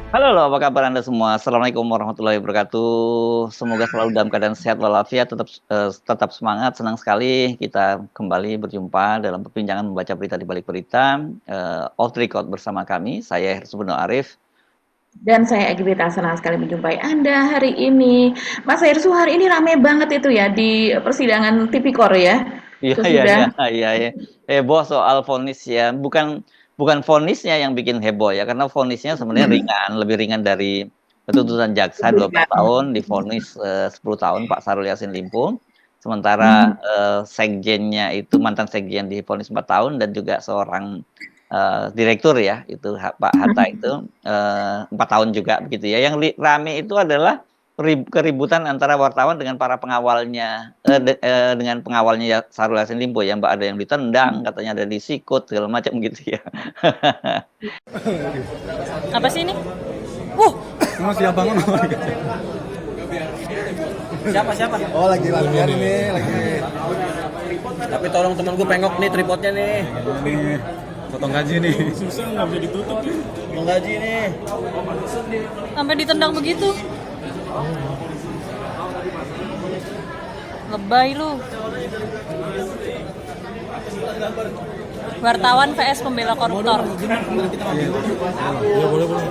Halo, halo, apa kabar Anda semua? Assalamualaikum warahmatullahi wabarakatuh. Semoga selalu dalam keadaan sehat walafiat, tetap semangat. Senang sekali kita kembali berjumpa dalam perbincangan membaca berita di balik berita, off the record bersama kami. Saya Hersubun Arif. Dan saya Egwita senang sekali menjumpai Anda hari ini. Mas Hersu, hari ini rame banget itu ya di persidangan Tipikor ya. Iya, iya, iya, Sesudah iya, iya. Heboh soal vonis ya. Bukan bukan vonisnya yang bikin heboh ya, karena vonisnya sebenarnya ringan, lebih ringan dari tuntutan jaksa 12 diberikan. tahun, divonis 10 tahun Pak Syahrul Yassin Limpo. Sementara Mhm. sekjennya itu mantan sekjen divonis 4 tahun dan juga seorang direktur ya, itu Pak Hatta itu 4 tahun juga begitu ya. Yang rame itu adalah keributan antara wartawan dengan para pengawalnya, dengan pengawalnya ya Syahrul Yassin Limpo ya, Mbak, ada yang ditendang, katanya ada disikut segala macam gitu ya. Apa sih ini? Uh, Mas siap bangun. siapa siapa? Oh lagi latihan ini, lagi Tapi tolong temen gue pengok nih tripodnya nih. nih potong gaji nih. Susah nggak bisa ditutup. Potong gaji nih. Sampai ditendang begitu. Lebay lu. Wartawan vs pembela koruptor. Ya boleh boleh.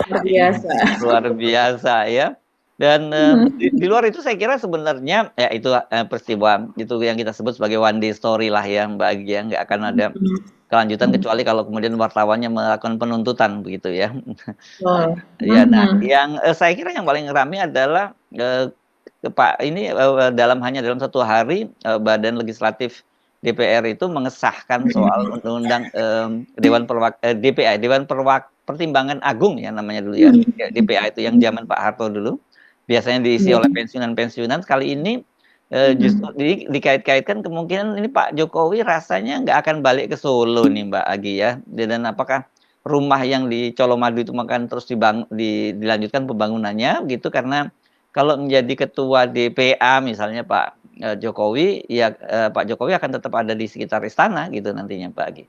Luar biasa. Luar biasa ya. Dan di luar itu saya kira sebenarnya ya itu peristiwa itu yang kita sebut sebagai one day story lah ya Mbak Agi ya, nggak akan ada kelanjutan kecuali kalau kemudian wartawannya melakukan penuntutan begitu ya. Oh. Ya, nah Mhm. yang saya kira yang paling ramai adalah Pak ini dalam hanya dalam satu hari Badan Legislatif DPR itu mengesahkan soal undang-undang DPA Dewan Pertimbangan Agung ya namanya dulu ya. Ya, DPA itu yang zaman Pak Harto dulu biasanya diisi oleh pensiunan-pensiunan, kali ini justru dikait-kaitkan kemungkinan ini Pak Jokowi rasanya nggak akan balik ke Solo nih Mbak Agi ya, dan apakah rumah yang di Colomadu itu akan terus dilanjutkan pembangunannya gitu, karena kalau menjadi ketua DPA misalnya Pak Jokowi ya, Pak Jokowi akan tetap ada di sekitar istana gitu nantinya Pak Agi.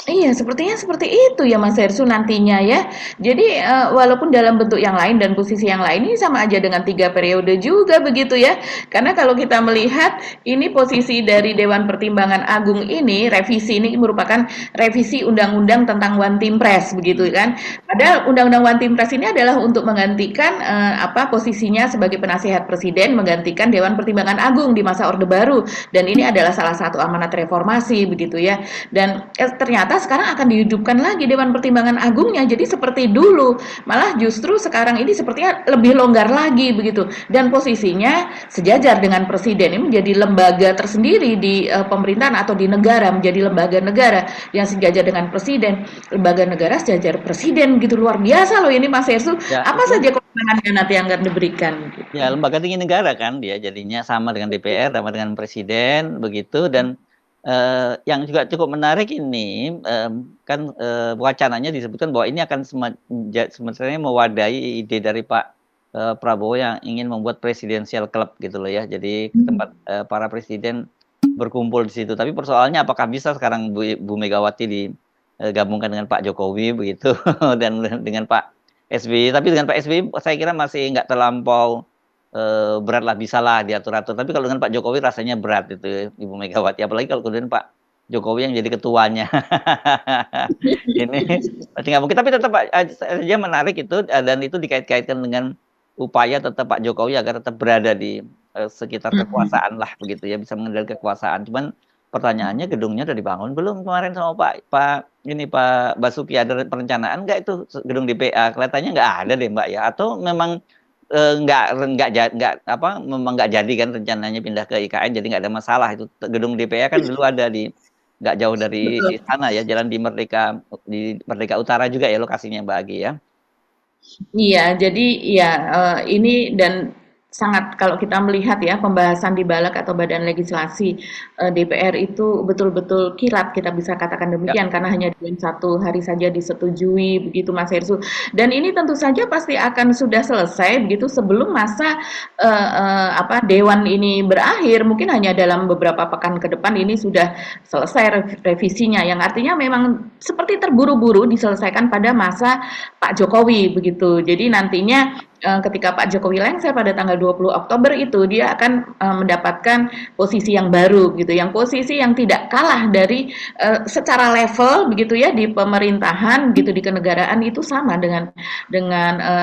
Iya, sepertinya seperti itu ya Mas Hersu nantinya ya. Jadi walaupun dalam bentuk yang lain dan posisi yang lain ini sama aja dengan 3 periode juga begitu ya. Karena kalau kita melihat ini posisi dari Dewan Pertimbangan Agung ini, revisi ini merupakan revisi undang-undang tentang One Team Press begitu kan. Padahal undang-undang One Team Press ini adalah untuk menggantikan apa posisinya sebagai penasihat presiden, menggantikan Dewan Pertimbangan Agung di masa Orde Baru, dan ini adalah salah satu amanat reformasi begitu ya. Dan ternyata sekarang akan dihidupkan lagi Dewan Pertimbangan Agungnya, jadi seperti dulu, malah justru sekarang ini sepertinya lebih longgar lagi begitu, dan posisinya sejajar dengan presiden, ini menjadi lembaga tersendiri di pemerintahan atau di negara, menjadi lembaga negara yang sejajar dengan presiden, lembaga negara sejajar presiden gitu. Luar biasa loh ini Mas Hersu, Ya apa itu. saja kewenangannya nanti yang akan diberikan gitu. Ya, lembaga tinggi negara kan dia jadinya sama dengan DPR, sama dengan presiden begitu. Dan yang juga cukup menarik ini kan wacananya disebutkan bahwa ini akan sebenarnya mewadahi ide dari Pak Prabowo yang ingin membuat presidensial club gitu loh ya. Jadi tempat para presiden berkumpul di situ. Tapi persoalannya apakah bisa sekarang Bu Megawati digabungkan dengan Pak Jokowi begitu dan dengan Pak SBY. Tapi dengan Pak SBY saya kira masih nggak terlampau berat lah, bisa lah diatur-atur. Tapi kalau dengan Pak Jokowi rasanya berat itu Ibu Megawati. Apalagi kalau kemudian Pak Jokowi yang jadi ketuanya. Ini pasti nggak mungkin. Tapi tetap saja menarik itu, dan itu dikait-kaitkan dengan upaya tetap Pak Jokowi agar tetap berada di sekitar kekuasaan lah begitu ya, bisa mengendalikan kekuasaan. Cuman pertanyaannya gedungnya udah dibangun belum kemarin sama Pak Basuki, ada perencanaan nggak itu gedung DPA? Kelihatannya nggak ada deh Mbak ya. Atau memang nggak apa, memang nggak jadi kan rencananya pindah ke IKN, jadi nggak ada masalah itu. Gedung DPR kan dulu ada di nggak jauh dari Betul. sana ya, jalan di Merdeka Utara juga ya lokasinya Mbak Agi ya. Iya, jadi ya ini dan sangat kalau kita melihat ya pembahasan di Balek atau Badan Legislasi DPR itu betul-betul kilat kita bisa katakan Ya, demikian karena hanya dalam 1 hari saja disetujui begitu Mas Hersu dan ini tentu saja pasti akan sudah selesai begitu sebelum masa apa Dewan ini berakhir mungkin hanya dalam beberapa pekan ke depan ini sudah selesai revisinya yang artinya memang seperti terburu-buru diselesaikan pada masa Pak Jokowi begitu jadi nantinya ketika Pak Jokowi lengser pada tanggal 20 Oktober itu dia akan mendapatkan posisi yang baru gitu, yang posisi yang tidak kalah dari secara level begitu ya di pemerintahan gitu di kenegaraan itu sama dengan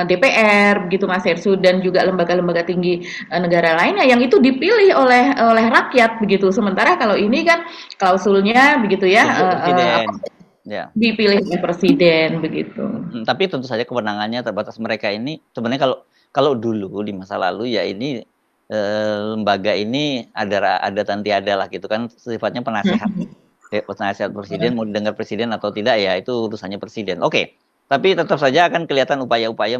DPR begitu Mas Hersu dan juga lembaga-lembaga tinggi negara lainnya yang itu dipilih oleh rakyat begitu. Sementara kalau ini kan klausulnya begitu ya tunjuk presiden. Ya. dipilih oleh presiden begitu. Tapi tentu saja kewenangannya terbatas mereka ini sebenarnya kalau dulu di masa lalu ya ini lembaga ini ada dan tiada lah gitu kan sifatnya penasihat penasihat presiden mau didengar presiden atau tidak ya itu urusannya presiden. Oke. Tapi tetap saja akan kelihatan upaya-upaya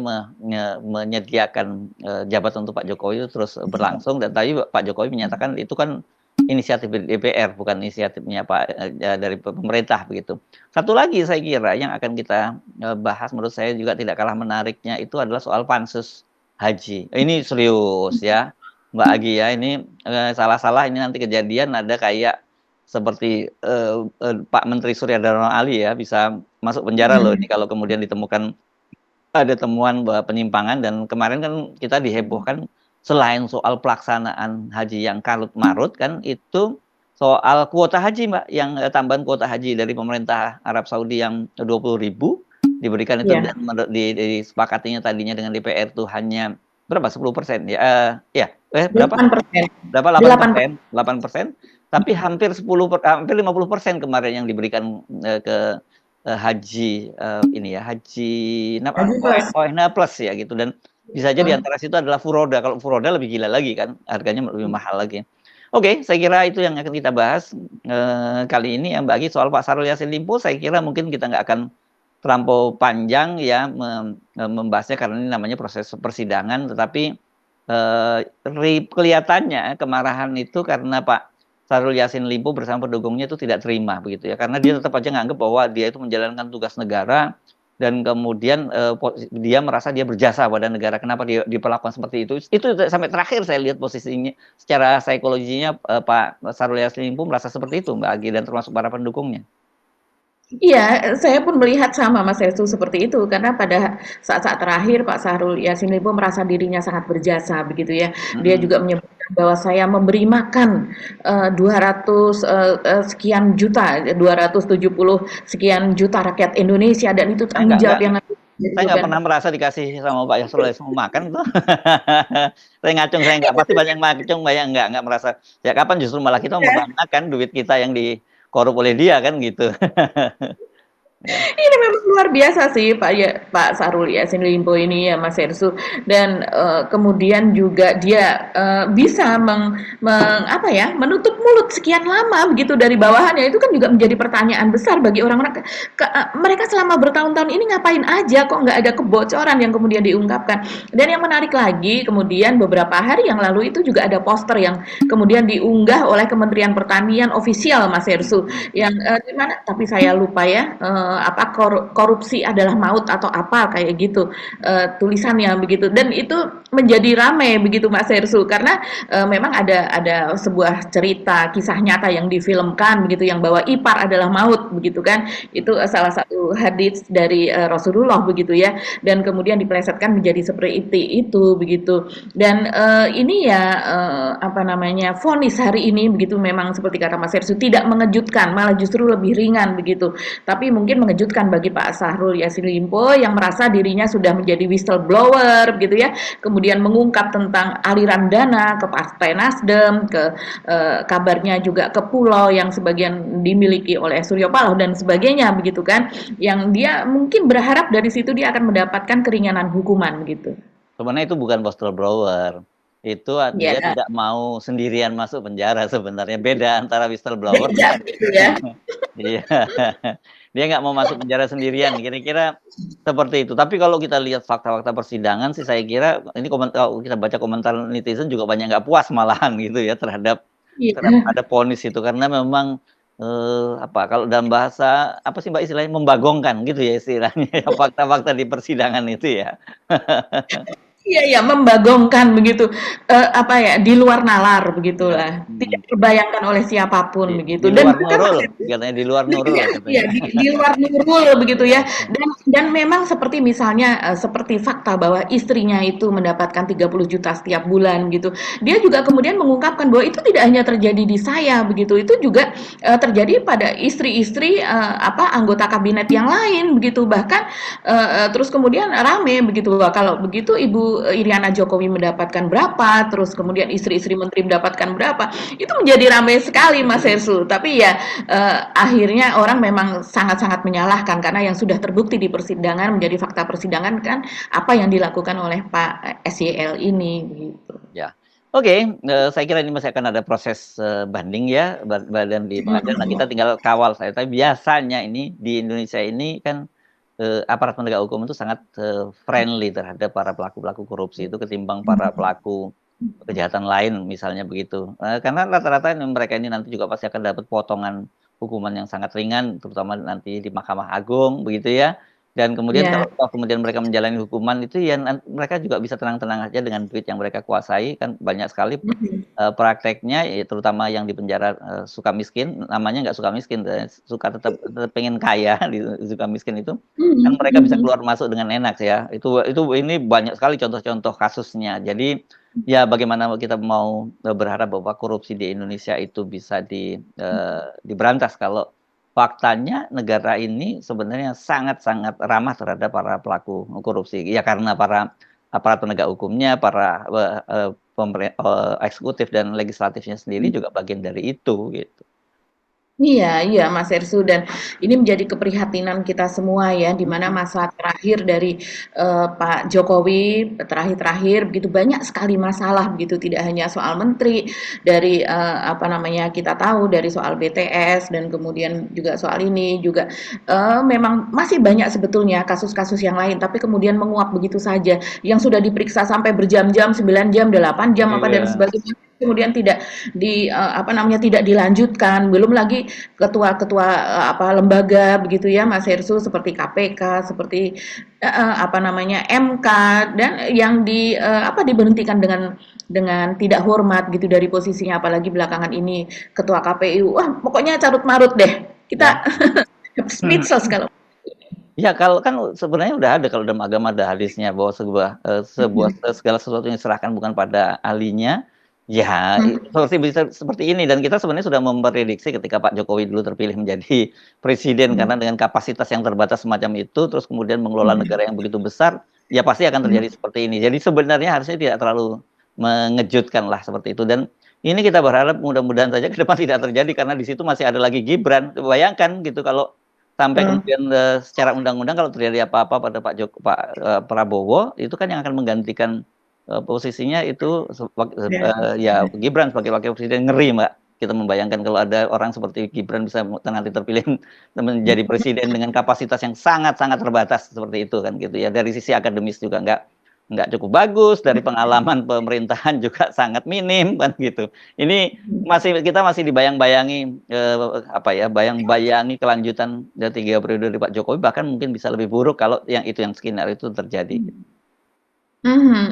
menyediakan jabatan untuk Pak Jokowi itu terus berlangsung dan tadi Pak Jokowi menyatakan itu kan inisiatif DPR bukan inisiatifnya dari pemerintah begitu. Satu lagi saya kira yang akan kita bahas menurut saya juga tidak kalah menariknya itu adalah soal pansus haji. Ini serius ya Mbak Agi ya ini salah-salah ini nanti kejadian ada kayak seperti Pak Menteri Surya Dharma Ali ya bisa masuk penjara loh ini kalau kemudian ditemukan ada temuan bahwa penyimpangan dan kemarin kan kita dihebohkan selain soal pelaksanaan haji yang karut marut kan itu soal kuota haji Mbak yang tambahan kuota haji dari pemerintah Arab Saudi yang 20.000 diberikan itu dan disepakatinya tadinya dengan DPR itu hanya berapa 10% ya berapa 8%. berapa 8%, tapi hampir 50% kemarin yang diberikan ke haji ini ya haji plus ya gitu dan bisa jadi antara situ adalah Furoda. Kalau Furoda lebih gila lagi kan, harganya lebih mahal lagi. Oke, saya kira itu yang akan kita bahas kali ini yang bagi soal Pak Syahrul Yassin Limpo. Saya kira mungkin kita nggak akan terlampau panjang ya membahasnya karena ini namanya proses persidangan. Tetapi kelihatannya kemarahan itu karena Pak Syahrul Yassin Limpo bersama pendukungnya itu tidak terima begitu ya, karena dia tetap aja nganggap bahwa dia itu menjalankan tugas negara. Dan kemudian dia merasa dia berjasa pada negara. Kenapa dia diperlakukan seperti itu? Itu sampai terakhir saya lihat posisinya secara psikologinya Pak Syahrul Yassin Limpo merasa seperti itu Mbak Agi dan termasuk para pendukungnya. Iya, saya pun melihat sama Mas Hestu seperti itu karena pada saat-saat terakhir Pak Syahrul Yassin Limpo merasa dirinya sangat berjasa begitu ya. Dia juga menyebutkan bahwa saya memberi makan 200 sekian juta, 270 sekian juta rakyat Indonesia dan itu tanggung jawab yang saya nggak pernah merasa dikasih sama Pak Syahrul Yassin makan tuh. Saya ngacung, saya nggak pasti banyak ngacung, banyak nggak merasa. Ya kapan justru malah kita makan duit kita yang dikorup oleh dia kan gitu. Ini memang luar biasa sih Pak Syahrul Yassin Limpo ini ya Mas Hersu dan kemudian juga dia bisa menutup mulut sekian lama begitu dari bawahannya itu kan juga menjadi pertanyaan besar bagi orang-orang mereka selama bertahun-tahun ini ngapain aja kok nggak ada kebocoran yang kemudian diungkapkan dan yang menarik lagi kemudian beberapa hari yang lalu itu juga ada poster yang kemudian diunggah oleh Kementerian Pertanian ofisial Mas Hersu yang dimana tapi saya lupa ya korupsi adalah maut atau apa kayak gitu tulisannya begitu dan itu menjadi ramai begitu Mas Hersu karena memang ada sebuah cerita kisah nyata yang difilmkan begitu yang bahwa ipar adalah maut begitu kan itu salah satu hadits dari Rasulullah begitu ya dan kemudian dipelesetkan menjadi seperti itu begitu dan ini ya vonis hari ini begitu memang seperti kata Mas Hersu tidak mengejutkan malah justru lebih ringan begitu tapi mungkin mengejutkan bagi Pak Syahrul Yassin Limpo yang merasa dirinya sudah menjadi whistleblower gitu ya kemudian mengungkap tentang aliran dana ke Partai Nasdem ke kabarnya juga ke pulau yang sebagian dimiliki oleh Surya Paloh dan sebagainya begitu kan yang dia mungkin berharap dari situ dia akan mendapatkan keringanan hukuman gitu. Sebenarnya itu bukan whistleblower. Itu dia tidak mau sendirian masuk penjara sebenarnya beda antara whistleblower Iya. Dia nggak mau masuk penjara sendirian, kira-kira seperti itu. Tapi kalau kita lihat fakta-fakta persidangan sih saya kira ini kalau kita baca komentar netizen juga banyak nggak puas malahan gitu ya terhadap Iya. ada vonis itu karena memang, kalau dalam bahasa apa sih Mbak istilahnya, membagongkan gitu ya istilahnya ya, fakta-fakta di persidangan itu ya. Iya iya, membagongkan begitu, apa ya, di luar nalar Iya, begitulah, tidak terbayangkan oleh siapapun di begitu dan luar juga nurul, Mas katanya di luar nurul iya, katanya. di luar nurul begitu Iya ya, iya. dan memang seperti misalnya, seperti fakta bahwa istrinya itu mendapatkan 30 juta setiap bulan gitu. Dia juga kemudian mengungkapkan bahwa itu tidak hanya terjadi di saya begitu, itu juga, terjadi pada istri-istri, anggota kabinet yang lain begitu. Bahkan, terus kemudian rame begitu, wah kalau begitu Ibu Iriana Jokowi mendapatkan berapa, terus kemudian istri-istri menteri mendapatkan berapa, itu menjadi ramai sekali Mas Herslu. Tapi ya akhirnya orang memang sangat-sangat menyalahkan karena yang sudah terbukti di persidangan menjadi fakta persidangan kan apa yang dilakukan oleh Pak SYL ini gitu. Ya. Oke, saya kira ini masih akan ada proses, banding ya, badan di pengadilan. Nah, kita tinggal kawal saya. Tapi biasanya ini di Indonesia ini kan, aparat penegak hukum itu sangat, friendly terhadap para pelaku-pelaku korupsi itu ketimbang para pelaku kejahatan lain misalnya begitu. Karena rata-rata mereka ini nanti juga pasti akan dapat potongan hukuman yang sangat ringan, terutama nanti di Mahkamah Agung begitu ya. Dan kemudian Ya. kalau kemudian mereka menjalani hukuman itu ya mereka juga bisa tenang-tenang aja dengan duit yang mereka kuasai, kan banyak sekali, prakteknya ya terutama yang di penjara, suka miskin, namanya nggak suka miskin, suka tetap tetap pengen kaya di Sukamiskin itu, kan Mhm, mereka bisa mhm. keluar masuk dengan enak ya. Itu ini banyak sekali contoh-contoh kasusnya. Jadi, ya bagaimana kita mau, berharap bahwa korupsi di Indonesia itu bisa diberantas kalau faktanya negara ini sebenarnya sangat-sangat ramah terhadap para pelaku korupsi. Ya karena para aparat penegak hukumnya, para, eksekutif dan legislatifnya sendiri juga bagian dari itu, gitu. Iya iya Mas Ersu dan ini menjadi keprihatinan kita semua ya, di mana Mhm, masa terakhir dari, Pak Jokowi, terakhir-terakhir begitu banyak sekali masalah begitu, tidak hanya soal menteri, dari, kita tahu dari soal BTS dan kemudian juga soal ini juga, memang masih banyak sebetulnya kasus-kasus yang lain, tapi kemudian menguap begitu saja, yang sudah diperiksa sampai berjam-jam, 9 jam, 8 jam, apa dan iya, sebagainya, kemudian tidak tidak dilanjutkan, belum lagi ketua-ketua lembaga begitu ya Mas Hersu seperti KPK, seperti MK dan yang diberhentikan dengan tidak hormat gitu dari posisinya apalagi belakangan ini ketua KPU. Wah, pokoknya carut marut deh. ya. Kita speechless kalau Ya kalau kan sebenarnya udah ada kalau dalam agama ada hadisnya bahwa segala sesuatu yang diserahkan bukan pada ahlinya, ya seperti ini dan kita sebenarnya sudah memprediksi ketika Pak Jokowi dulu terpilih menjadi presiden karena dengan kapasitas yang terbatas semacam itu, terus kemudian mengelola negara yang begitu besar, ya pasti akan terjadi seperti ini. Jadi sebenarnya harusnya tidak terlalu mengejutkan lah seperti itu dan ini kita berharap mudah-mudahan saja ke depan tidak terjadi karena di situ masih ada lagi Gibran. Bayangkan gitu kalau sampai kemudian, secara undang-undang kalau terjadi apa-apa pada Prabowo, itu kan yang akan menggantikan, posisinya itu ya Gibran sebagai wakil presiden, ngeri Mbak. Kita membayangkan kalau ada orang seperti Gibran bisa nanti terpilih menjadi presiden dengan kapasitas yang sangat-sangat terbatas seperti itu kan gitu ya. Dari sisi akademis juga nggak cukup bagus, dari pengalaman pemerintahan juga sangat minim kan gitu. Ini kita masih dibayang-bayangi, bayang-bayangi kelanjutan dari 3 periode dari Pak Jokowi, bahkan mungkin bisa lebih buruk kalau yang skenario itu terjadi.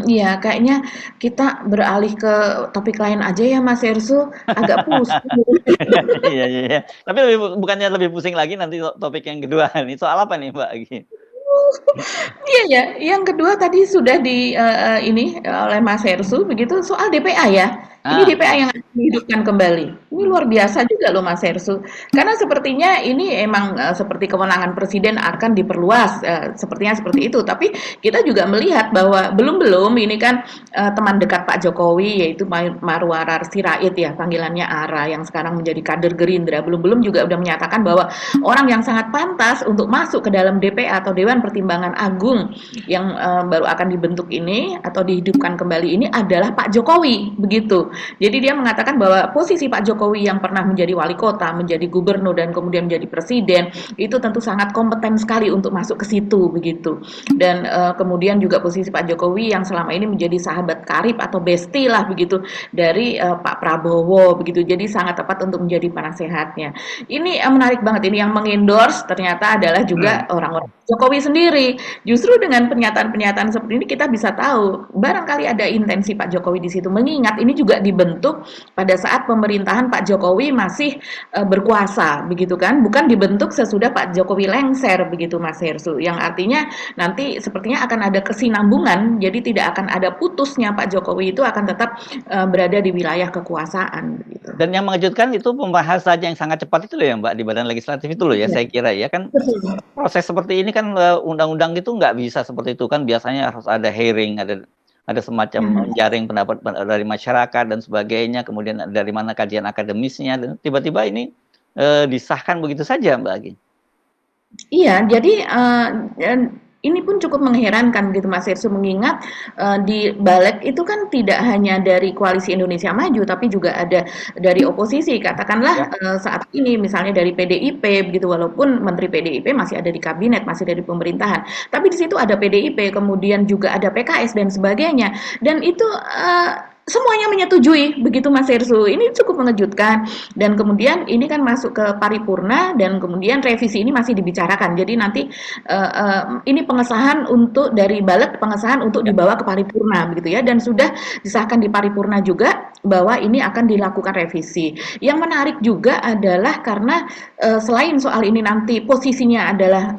Iya kayaknya kita beralih ke topik lain aja ya Mas Ersu, agak pusing. Iya iya iya. Tapi bukannya lebih pusing lagi nanti topik yang kedua nih, soal apa nih Mbak? Iya ya, yang kedua tadi sudah oleh Mas Hersu begitu soal DPA ya. Ini Ah, DPA yang akan dihidupkan kembali. Ini mhm, luar biasa juga loh Mas Hersu. Karena sepertinya ini emang seperti kewenangan presiden akan diperluas, sepertinya seperti itu. Tapi kita juga melihat bahwa belum-belum ini kan teman dekat Pak Jokowi yaitu Marwarar Sirait ya panggilannya ARA yang sekarang menjadi kader Gerindra. Belum-belum juga udah menyatakan bahwa orang yang sangat pantas untuk masuk ke dalam DPA atau Dewan Pertimbangan Pertimbangan Agung yang baru akan dibentuk ini atau dihidupkan kembali ini adalah Pak Jokowi, begitu. Jadi dia mengatakan bahwa posisi Pak Jokowi yang pernah menjadi wali kota, menjadi gubernur dan kemudian menjadi presiden itu tentu sangat kompeten sekali untuk masuk ke situ, begitu. Dan kemudian juga posisi Pak Jokowi yang selama ini menjadi sahabat karib atau bestie lah begitu dari Pak Prabowo, begitu. Jadi sangat tepat untuk menjadi penasehatnya. Ini menarik banget, ini yang mengendorse ternyata adalah juga orang-orang Jokowi sendiri. Justru dengan pernyataan-pernyataan seperti ini kita bisa tahu barangkali ada intensi Pak Jokowi di situ. Mengingat ini juga dibentuk pada saat pemerintahan Pak Jokowi masih berkuasa, begitu kan? Bukan dibentuk sesudah Pak Jokowi lengser, begitu Mas Hersu. Yang artinya nanti sepertinya akan ada kesinambungan, jadi tidak akan ada putusnya Pak Jokowi itu akan tetap berada di wilayah kekuasaan, begitu. Dan yang mengejutkan itu pembahasannya yang sangat cepat itu loh ya Mbak, di Badan Legislatif itu loh ya, saya kira ya kan. Proses seperti ini kan undang-undang itu nggak bisa seperti itu kan, biasanya harus ada hearing, ada semacam jaring pendapat dari masyarakat dan sebagainya, kemudian dari mana kajian akademisnya, dan tiba-tiba ini disahkan begitu saja Mbak Agi. Iya, jadi ini pun cukup mengherankan gitu Mas Irsu, mengingat di balik itu kan tidak hanya dari Koalisi Indonesia Maju, tapi juga ada dari oposisi. Katakanlah saat ini misalnya dari PDIP begitu, walaupun Menteri PDIP masih ada di kabinet, masih dari pemerintahan, tapi di situ ada PDIP, kemudian juga ada PKS dan sebagainya. Dan itu semuanya menyetujui, begitu Mas Hersu. Ini cukup mengejutkan. Dan kemudian ini kan masuk ke paripurna dan kemudian revisi ini masih dibicarakan. Jadi nanti ini pengesahan untuk dari balik pengesahan untuk dibawa ke paripurna, begitu ya. Dan sudah disahkan di paripurna juga bahwa ini akan dilakukan revisi. Yang menarik juga adalah karena selain soal ini nanti posisinya adalah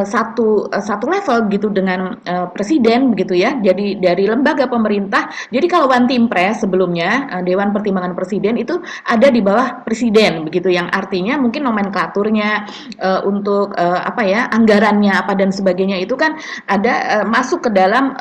satu level gitu dengan presiden, begitu ya. Jadi dari lembaga pemerintah. Jadi kalau One Team Press sebelumnya Dewan Pertimbangan Presiden itu ada di bawah presiden, begitu, yang artinya mungkin nomenklaturnya untuk anggarannya apa dan sebagainya itu kan ada masuk ke dalam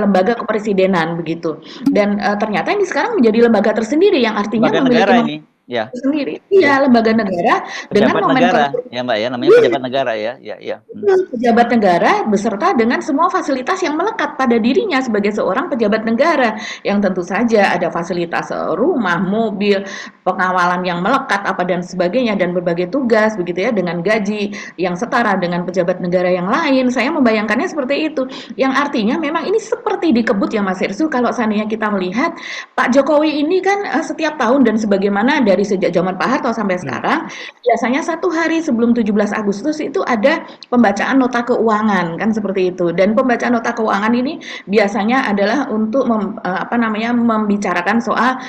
lembaga kepresidenan, begitu. Dan ternyata ini sekarang menjadi lembaga tersendiri yang artinya lembaga memiliki negara ini. Ya. Sendiri, iya, lembaga negara dengan nomenklatur ya Mbak ya, namanya pejabat negara ya, ya. Pejabat negara beserta dengan semua fasilitas yang melekat pada dirinya sebagai seorang pejabat negara, yang tentu saja ada fasilitas rumah, mobil, pengawalan yang melekat apa dan sebagainya, dan berbagai tugas, begitu ya, dengan gaji yang setara dengan pejabat negara yang lain. Saya membayangkannya seperti itu, yang artinya memang ini seperti dikebut ya Mas Irsu. Kalau seandainya kita melihat Pak Jokowi ini kan setiap tahun dan sebagaimana dari sejak zaman Pak Harto sampai sekarang, biasanya 1 hari sebelum 17 Agustus itu ada pembacaan nota keuangan, kan seperti itu. Dan pembacaan nota keuangan ini biasanya adalah untuk membicarakan soal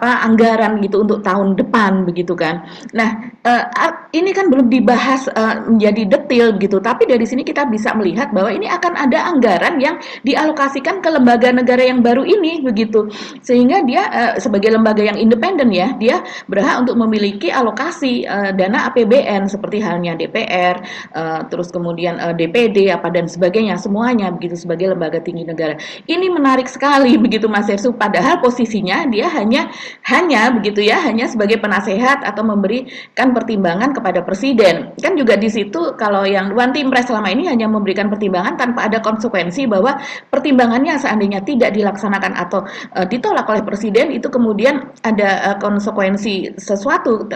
anggaran gitu untuk tahun depan, begitu kan. Nah, ini kan belum dibahas menjadi detail gitu, tapi dari sini kita bisa melihat bahwa ini akan ada anggaran yang dialokasikan ke lembaga negara yang baru ini, begitu. Sehingga dia sebagai lembaga yang independen ya, dia berhak untuk memiliki alokasi dana APBN seperti halnya DPR, terus kemudian DPD apa dan sebagainya, semuanya begitu sebagai lembaga tinggi negara. Ini menarik sekali begitu Mas Hersu, padahal posisinya dia hanya begitu ya, hanya sebagai penasehat atau memberikan pertimbangan kepada presiden. Kan juga di situ kalau yang One Team Press selama ini hanya memberikan pertimbangan tanpa ada konsekuensi bahwa pertimbangannya seandainya tidak dilaksanakan atau ditolak oleh presiden, itu kemudian ada konsekuensi sesuatu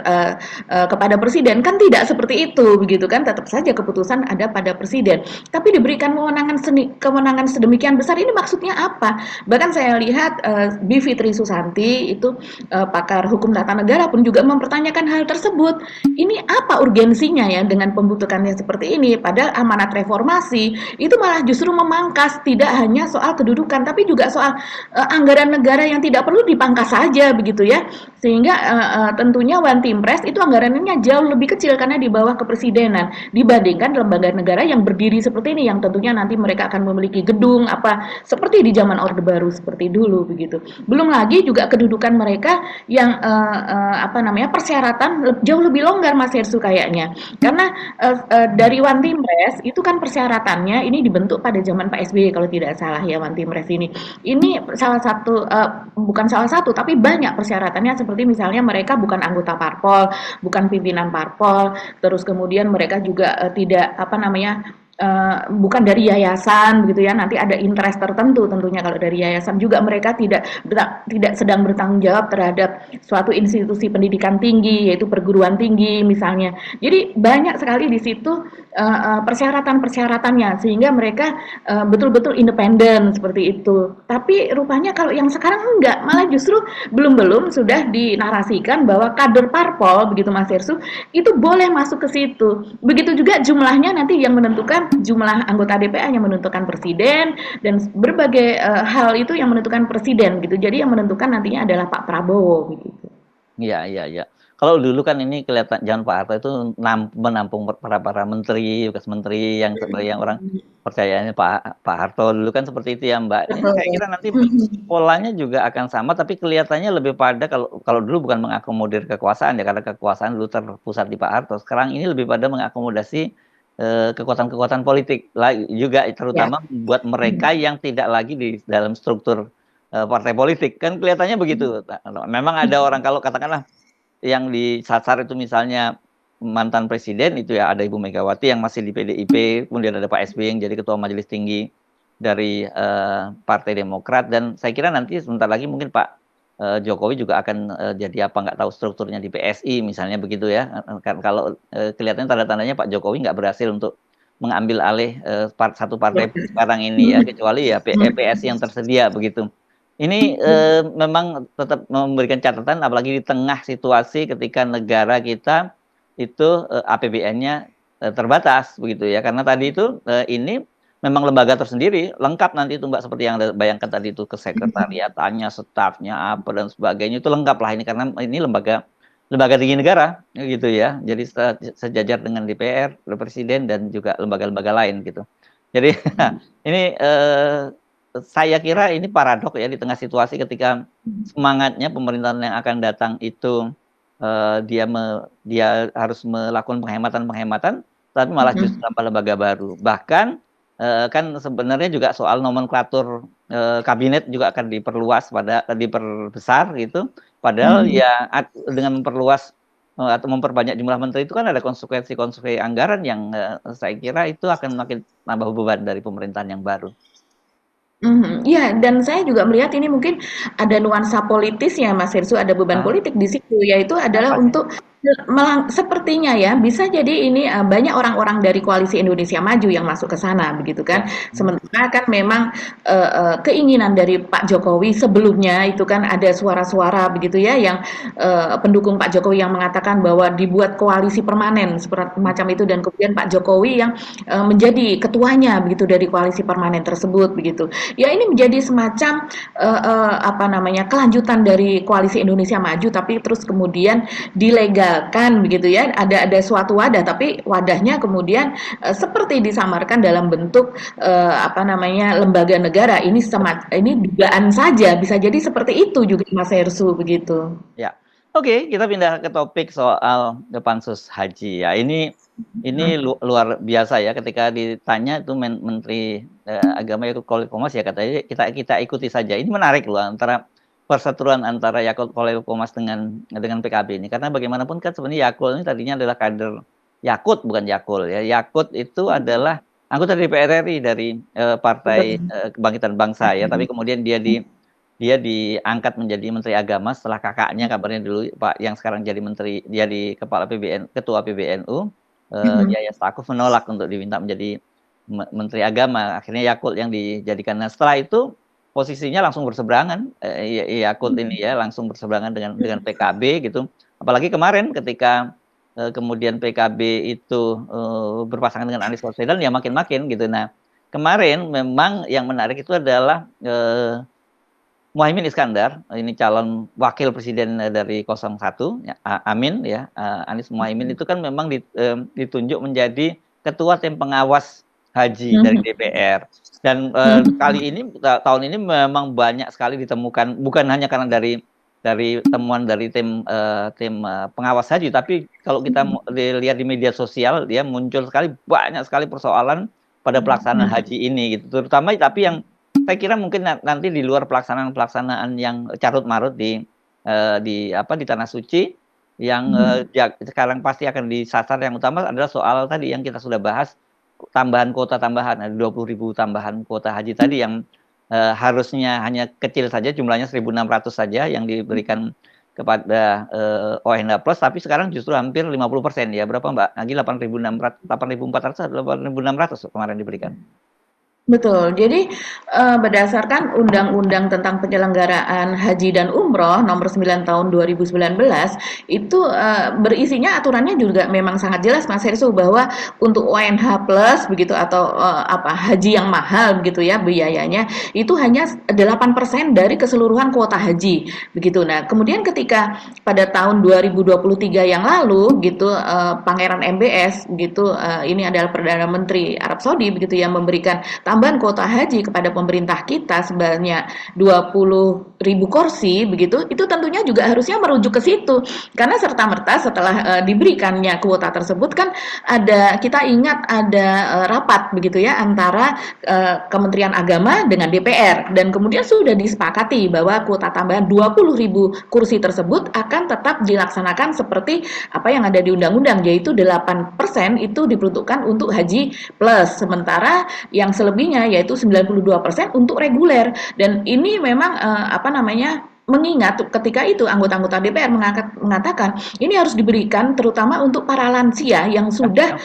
kepada presiden. Kan tidak seperti itu, begitu kan, tetap saja keputusan ada pada presiden, tapi diberikan kewenangan sedemikian besar. Ini maksudnya apa? Bahkan saya lihat Bivitri Susanti itu pakar hukum tata negara pun juga mempertanyakan hal tersebut. Ini apa urgensinya ya dengan pembentukannya seperti ini, padahal amanat reformasi itu malah justru memangkas tidak hanya soal kedudukan tapi juga soal anggaran negara yang tidak perlu dipangkas saja, begitu ya. Sehingga tentunya One Team Press itu anggarannya jauh lebih kecil karena di bawah kepresidenan dibandingkan lembaga negara yang berdiri seperti ini, yang tentunya nanti mereka akan memiliki gedung apa seperti di zaman Orde Baru seperti dulu, begitu. Belum lagi juga kedudukan mereka yang persyaratan jauh lebih longgar Mas Hersu kayaknya, karena dari One Team Press itu kan persyaratannya ini dibentuk pada zaman Pak SBY kalau tidak salah ya. One Team Press ini salah satu bukan salah satu tapi banyak persyaratannya seperti misalnya mereka bukan anggota parpol, bukan pimpinan parpol, terus kemudian mereka juga tidak apa namanya bukan dari yayasan begitu ya. Nanti ada interest tertentu tentunya kalau dari yayasan juga mereka tidak sedang bertanggung jawab terhadap suatu institusi pendidikan tinggi yaitu perguruan tinggi misalnya. Jadi banyak sekali di situ persyaratan-persyaratannya sehingga mereka betul-betul independen seperti itu. Tapi rupanya kalau yang sekarang enggak, malah justru belum-belum sudah dinarasikan bahwa kader parpol begitu Mas Hersu itu boleh masuk ke situ. Begitu juga jumlahnya nanti yang menentukan jumlah anggota DPR yang menentukan presiden dan berbagai hal itu yang menentukan presiden gitu. Jadi yang menentukan nantinya adalah Pak Prabowo begitu. Iya, iya, iya. Kalau dulu kan ini kelihatan zaman Pak Harto itu menampung para menteri, bekas menteri yang orang percayanya Pak Harto dulu kan seperti itu ya Mbak. Ini saya kira nanti polanya juga akan sama, tapi kelihatannya lebih pada kalau dulu bukan mengakomodir kekuasaan ya, karena kekuasaan dulu terpusat di Pak Harto. Sekarang ini lebih pada mengakomodasi kekuatan-kekuatan politik juga, terutama buat mereka yang tidak lagi di dalam struktur partai politik. Kan kelihatannya begitu. Memang ada orang kalau katakanlah yang disasar itu misalnya mantan presiden itu ya ada Ibu Megawati yang masih di PDIP, kemudian ada Pak SBY yang jadi ketua majelis tinggi dari Partai Demokrat, dan saya kira nanti sebentar lagi mungkin Pak Jokowi juga akan jadi apa nggak tahu strukturnya di PSI misalnya begitu ya. Kalau kelihatannya tanda-tandanya Pak Jokowi nggak berhasil untuk mengambil alih satu partai sekarang ini ya, kecuali ya PSI yang tersedia begitu. Ini memang tetap memberikan catatan, apalagi di tengah situasi ketika negara kita itu APBN-nya terbatas begitu ya. Karena tadi itu ini memang lembaga tersendiri, lengkap nanti itu Mbak, seperti yang Anda bayangkan tadi itu, kesekretariatannya, stafnya apa dan sebagainya itu lengkap lah ini, karena ini lembaga tinggi negara gitu ya. Jadi sejajar dengan DPR, Presiden dan juga lembaga-lembaga lain gitu. Jadi ini saya kira ini paradok ya di tengah situasi ketika semangatnya pemerintahan yang akan datang itu dia harus melakukan penghematan, tapi malah justru tanpa lembaga baru. Bahkan kan sebenarnya juga soal nomenklatur kabinet juga akan diperbesar gitu. Padahal ya dengan memperluas atau memperbanyak jumlah menteri itu kan ada konsekuensi anggaran yang saya kira itu akan makin nambah beban dari pemerintahan yang baru. Iya, dan saya juga melihat ini mungkin ada nuansa politis ya Mas Hersu, ada beban politik di situ, yaitu adalah untuk sepertinya ya, bisa jadi ini banyak orang-orang dari Koalisi Indonesia Maju yang masuk ke sana, begitu kan. Sementara kan memang keinginan dari Pak Jokowi sebelumnya itu kan ada suara-suara begitu ya, yang pendukung Pak Jokowi yang mengatakan bahwa dibuat koalisi permanen seperti macam itu, dan kemudian Pak Jokowi yang menjadi ketuanya begitu dari koalisi permanen tersebut begitu. Ya ini menjadi semacam apa namanya kelanjutan dari Koalisi Indonesia Maju, tapi terus kemudian dilegalkan begitu ya. Ada suatu wadah, tapi wadahnya kemudian seperti disamarkan dalam bentuk apa namanya lembaga negara. Ini dugaan saja, bisa jadi seperti itu juga Mas Hersu begitu. Ya, oke, kita pindah ke topik soal Pansus Haji ya. Ini luar biasa ya, ketika ditanya itu Menteri Agama Yakut Khalil Qomas ya katanya kita ikuti saja. Ini menarik loh antara perseteruan antara Yakut Khalil Qomas dengan PKB ini, karena bagaimanapun kan sebenarnya Yakut ini tadinya adalah kader Yakut, bukan Yakul ya. Yakut itu adalah anggota DPR RI dari Partai Kebangkitan Bangsa ya, tapi kemudian dia diangkat menjadi Menteri Agama setelah kakaknya kabarnya dulu Pak yang sekarang jadi menteri, dia di ketua PBNU. Yahya Stakuf menolak untuk diminta menjadi Menteri Agama. Akhirnya Yakut yang dijadikan. Nah, setelah itu posisinya langsung berseberangan. Yakut ini ya langsung berseberangan dengan PKB gitu. Apalagi kemarin ketika kemudian PKB itu berpasangan dengan Anies Baswedan ya makin-makin gitu. Nah, kemarin memang yang menarik itu adalah Muhaimin Iskandar, ini calon wakil presiden dari 01, ya, Amin ya, Anies Muhaimin itu kan memang ditunjuk menjadi ketua tim pengawas haji dari DPR. Dan kali ini tahun ini memang banyak sekali ditemukan, bukan hanya karena dari temuan dari tim pengawas haji, tapi kalau kita lihat di media sosial dia muncul banyak sekali persoalan pada pelaksanaan haji ini gitu, terutama tapi yang saya kira mungkin nanti di luar pelaksanaan yang carut marut di di Tanah Suci yang sekarang pasti akan disasar yang utama adalah soal tadi yang kita sudah bahas, tambahan kuota tambahan, ada 20.000 tambahan kuota haji tadi yang harusnya hanya kecil saja, jumlahnya 1.600 saja yang diberikan kepada ONH Plus, tapi sekarang justru hampir 50% ya. Berapa Mbak? Lagi 8.400 atau 8.600 kemarin diberikan. Betul. Jadi, berdasarkan Undang-Undang tentang Penyelenggaraan Haji dan Umroh Nomor 9 Tahun 2019, itu, berisinya aturannya juga memang sangat jelas Mas Hersu, bahwa untuk ONH Plus begitu atau, haji yang mahal begitu ya biayanya, itu hanya 8% dari keseluruhan kuota haji, begitu. Nah, kemudian ketika pada tahun 2023 yang lalu gitu, Pangeran MBS gitu, ini adalah Perdana Menteri Arab Saudi begitu yang memberikan tambahan kuota haji kepada pemerintah kita sebanyak 20.000 kursi begitu, itu tentunya juga harusnya merujuk ke situ. Karena serta-merta setelah diberikannya kuota tersebut kan kita ingat ada rapat begitu ya antara Kementerian Agama dengan DPR, dan kemudian sudah disepakati bahwa kuota tambahan 20.000 kursi tersebut akan tetap dilaksanakan seperti apa yang ada di undang-undang, yaitu 8% itu diperuntukkan untuk haji plus, sementara yang selebihnya yaitu 92% untuk reguler. Dan ini memang mengingat ketika itu anggota-anggota DPR mengatakan ini harus diberikan terutama untuk para lansia yang sudah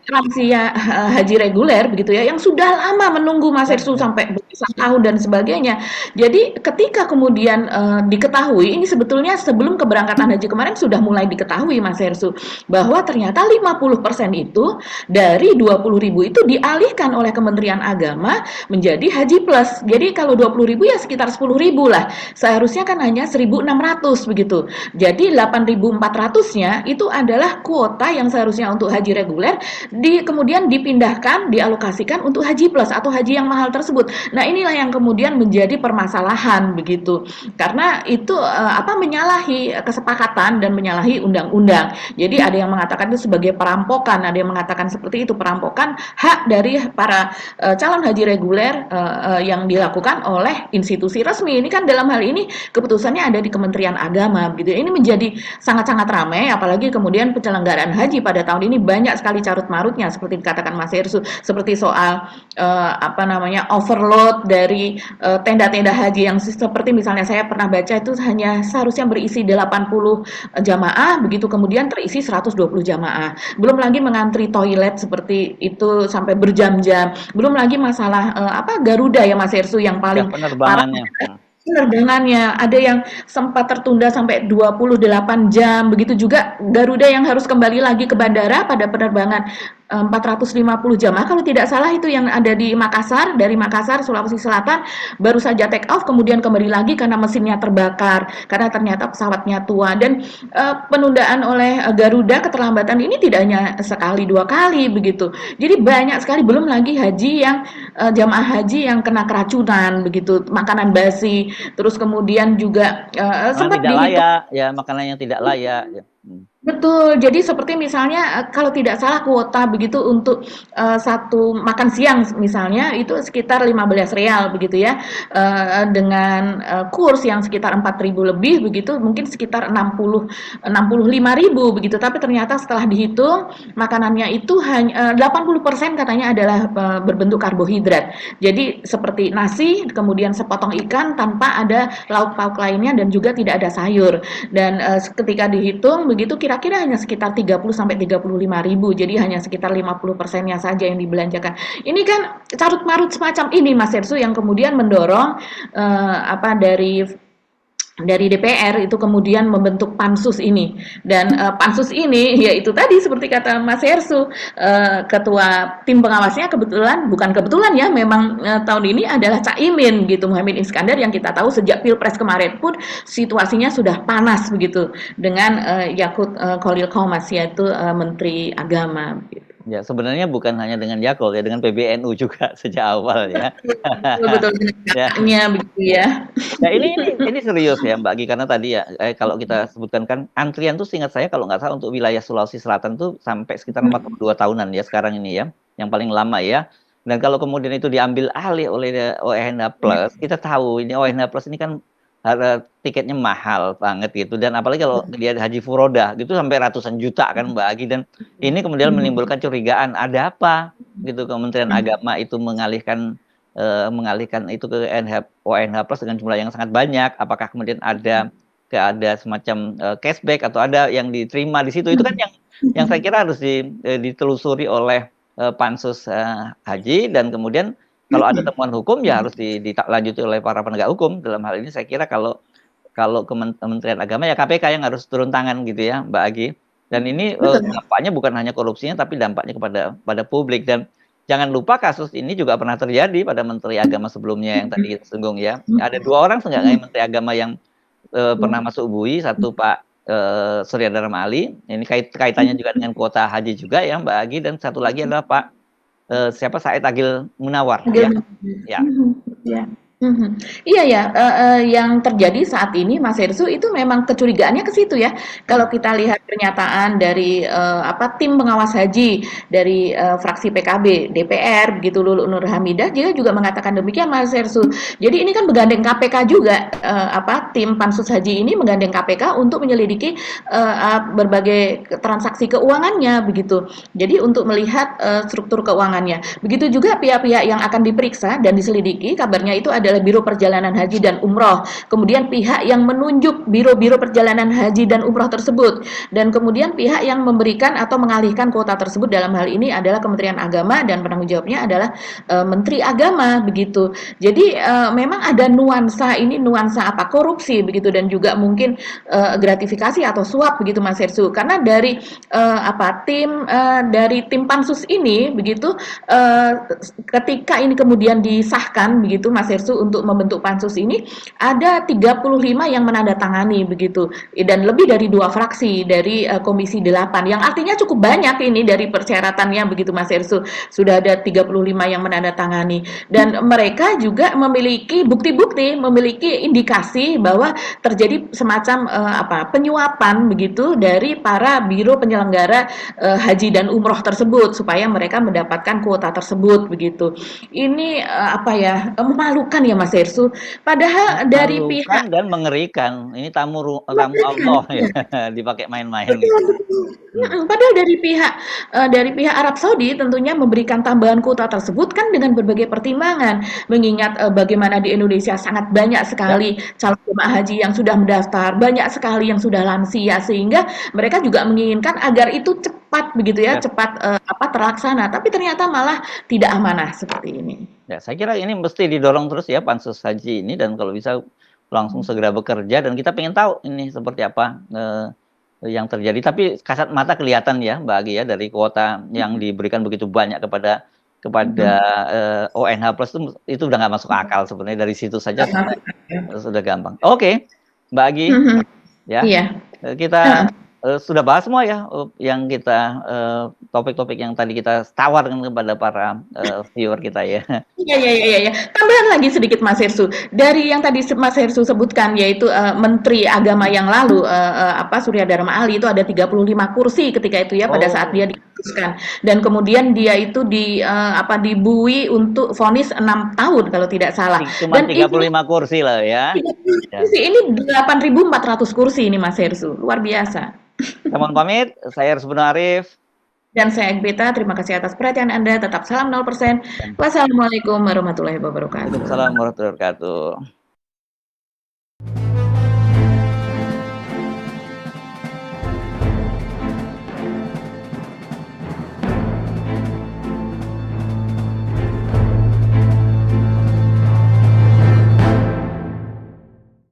lansia haji reguler begitu ya, yang sudah lama menunggu Mas Hersu sampai belasan tahun dan sebagainya. Jadi ketika kemudian diketahui, ini sebetulnya sebelum keberangkatan haji kemarin sudah mulai diketahui Mas Hersu, bahwa ternyata 50% itu dari 20.000 itu dialihkan oleh Kementerian Agama menjadi haji plus. Jadi kalau 20.000 ya sekitar 10.000 lah. Seharusnya kan hanya 1.600 begitu. Jadi 8.400-nya itu adalah kuota yang seharusnya untuk haji reguler, kemudian dipindahkan, dialokasikan untuk haji plus atau haji yang mahal tersebut. Nah, inilah yang kemudian menjadi permasalahan begitu. Karena itu menyalahi kesepakatan dan menyalahi undang-undang. Jadi ada yang mengatakan itu sebagai perampokan, ada yang mengatakan seperti itu, perampokan hak dari para calon haji reguler yang dilakukan oleh institusi resmi. Ini kan dalam hal ini keputusannya ada di Kementerian Agama begitu. Ini menjadi sangat-sangat ramai, apalagi kemudian penyelenggaraan haji pada tahun ini banyak sekali carut marutnya seperti dikatakan Mas Hersu, seperti soal overload dari tenda-tenda haji yang seperti misalnya saya pernah baca itu hanya seharusnya berisi 80 jamaah begitu, kemudian terisi 120 jamaah. Belum lagi mengantri toilet seperti itu sampai berjam-jam. Belum lagi masalah Garuda ya Mas Hersu yang paling parah. Penerbangannya ada yang sempat tertunda sampai 28 jam, begitu juga Garuda yang harus kembali lagi ke bandara pada penerbangan 450 jamaah kalau tidak salah itu yang ada di Makassar, dari Makassar Sulawesi Selatan baru saja take off kemudian kembali lagi karena mesinnya terbakar karena ternyata pesawatnya tua. Dan penundaan oleh Garuda, keterlambatan ini tidak hanya sekali dua kali begitu, jadi banyak sekali. Belum lagi haji yang jamaah haji yang kena keracunan begitu, makanan basi, terus kemudian juga sempat tidak layak ya, makanan yang tidak layak ya. Betul, jadi seperti misalnya kalau tidak salah kuota begitu untuk satu makan siang misalnya itu sekitar 15 real begitu ya, dengan kurs yang sekitar 4.000 lebih begitu, mungkin sekitar 65.000 begitu, tapi ternyata setelah dihitung makanannya itu hanya 80% katanya adalah berbentuk karbohidrat. Jadi seperti nasi, kemudian sepotong ikan tanpa ada lauk pauk lainnya dan juga tidak ada sayur. Dan ketika dihitung begitu kira-kira hanya sekitar 30 sampai 35.000. Jadi hanya sekitar 50%-nya saja yang dibelanjakan. Ini kan carut marut semacam ini Mas Hersu yang kemudian mendorong dari DPR itu kemudian membentuk pansus ini. Dan pansus ini yaitu tadi seperti kata Mas Hersu, ketua tim pengawasnya bukan kebetulan ya, memang tahun ini adalah Caimin gitu, Muhammad Iskandar, yang kita tahu sejak Pilpres kemarin pun situasinya sudah panas begitu dengan Yakut Khalil Qomas, yaitu Menteri Agama gitu. Ya, sebenarnya bukan hanya dengan Yakul ya, dengan PBNU juga sejak awal ya. Betul ya. Begitu ya. Ya ini serius ya Mbak Gi, karena tadi ya kalau kita sebutkan kan antrian tuh seingat saya kalau nggak salah untuk wilayah Sulawesi Selatan tuh sampai sekitar 42 tahunan ya sekarang ini ya, yang paling lama ya. Dan kalau kemudian itu diambil alih oleh ONH Plus, kita tahu ini ONH Plus ini kan tiketnya mahal banget gitu, dan apalagi kalau dia haji furodah gitu sampai ratusan juta kan Mbak Agi, dan ini kemudian menimbulkan curigaan, ada apa gitu Kementerian Agama itu mengalihkan itu ke ONH Plus dengan jumlah yang sangat banyak. Apakah kemudian ada semacam cashback atau ada yang diterima di situ? Itu kan yang saya kira harus ditelusuri oleh pansus haji, dan kemudian kalau ada temuan hukum ya harus dilanjuti oleh para penegak hukum. Dalam hal ini saya kira kalau Kementerian Agama ya KPK yang harus turun tangan gitu ya Mbak Agi. Dan ini dampaknya bukan hanya korupsinya tapi dampaknya pada publik. Dan jangan lupa kasus ini juga pernah terjadi pada Menteri Agama sebelumnya yang tadi kita singgung ya. Ada 2 orang seenggaknya Menteri Agama yang pernah masuk bui, satu Pak Surya Dharma Ali, ini kaitannya juga dengan kuota haji juga ya Mbak Agi, dan satu lagi adalah Pak Said Agil Munawar ya. Ya. Ya. Iya ya, yang terjadi saat ini Mas Hersu itu memang kecurigaannya ke situ ya. Kalau kita lihat pernyataan dari tim pengawas haji dari fraksi PKB, DPR begitu, Lulu Nur Hamidah, dia juga mengatakan demikian Mas Hersu. Jadi ini kan menggandeng KPK juga, tim pansus haji ini menggandeng KPK untuk menyelidiki berbagai transaksi keuangannya begitu. Jadi untuk melihat struktur keuangannya. Begitu juga pihak-pihak yang akan diperiksa dan diselidiki, kabarnya itu adalah Biro Perjalanan Haji dan Umroh, kemudian pihak yang menunjuk biro-biro perjalanan haji dan umroh tersebut, dan kemudian pihak yang memberikan atau mengalihkan kuota tersebut dalam hal ini adalah Kementerian Agama, dan penanggung jawabnya adalah Menteri Agama begitu. Jadi memang ada nuansa korupsi begitu, dan juga mungkin gratifikasi atau suap begitu Mas Hersu, karena dari tim pansus ini begitu, ketika ini kemudian disahkan begitu Mas Hersu untuk membentuk pansus ini, ada 35 yang menandatangani begitu, dan lebih dari 2 fraksi dari Komisi 8, yang artinya cukup banyak ini dari persyaratannya begitu Mas Hersu. Sudah ada 35 yang menandatangani, dan mereka juga memiliki bukti-bukti, memiliki indikasi bahwa terjadi semacam penyuapan begitu dari para biro penyelenggara haji dan umroh tersebut supaya mereka mendapatkan kuota tersebut begitu. Ini memalukan ya Mas Hersu. Padahal dari pihak dan mengerikan. Ini tamu Allah ya, dipakai main-main gitu. Padahal dari pihak Arab Saudi tentunya memberikan tambahan kuota tersebut kan dengan berbagai pertimbangan, mengingat bagaimana di Indonesia sangat banyak sekali calon jemaah haji yang sudah mendaftar, banyak sekali yang sudah lansia, sehingga mereka juga menginginkan agar itu cepat begitu ya, cepat terlaksana, tapi ternyata malah tidak amanah seperti ini. Ya, saya kira ini mesti didorong terus ya pansus haji ini, dan kalau bisa langsung segera bekerja, dan kita pengen tahu ini seperti apa yang terjadi. Tapi kasat mata kelihatan ya Mbak Agi ya, dari kuota yang diberikan begitu banyak kepada ONH Plus itu udah nggak masuk akal sebenarnya, dari situ saja sudah gampang. Oke, Mbak Agi ya. Iya. Kita sudah bahas semua ya yang kita topik-topik yang tadi kita tawarkan kepada para viewer kita ya. Iya. Tambahan lagi sedikit Mas Hersu. Dari yang tadi Mas Hersu sebutkan, yaitu Menteri Agama yang lalu Surya Dharma Ali, itu ada 35 kursi ketika itu ya, pada saat dia diputuskan. Dan kemudian dia itu dibui untuk vonis 6 tahun kalau tidak salah. Cuma 35 kursi lah ya. Ini 8.400 kursi ini Mas Hersu. Luar biasa. Teman pamit, saya Rizbun Arif. Dan saya Egbeta, terima kasih atas perhatian Anda. Tetap salam 0%. Wassalamualaikum warahmatullahi wabarakatuh. Waalaikumsalam warahmatullahi wabarakatuh.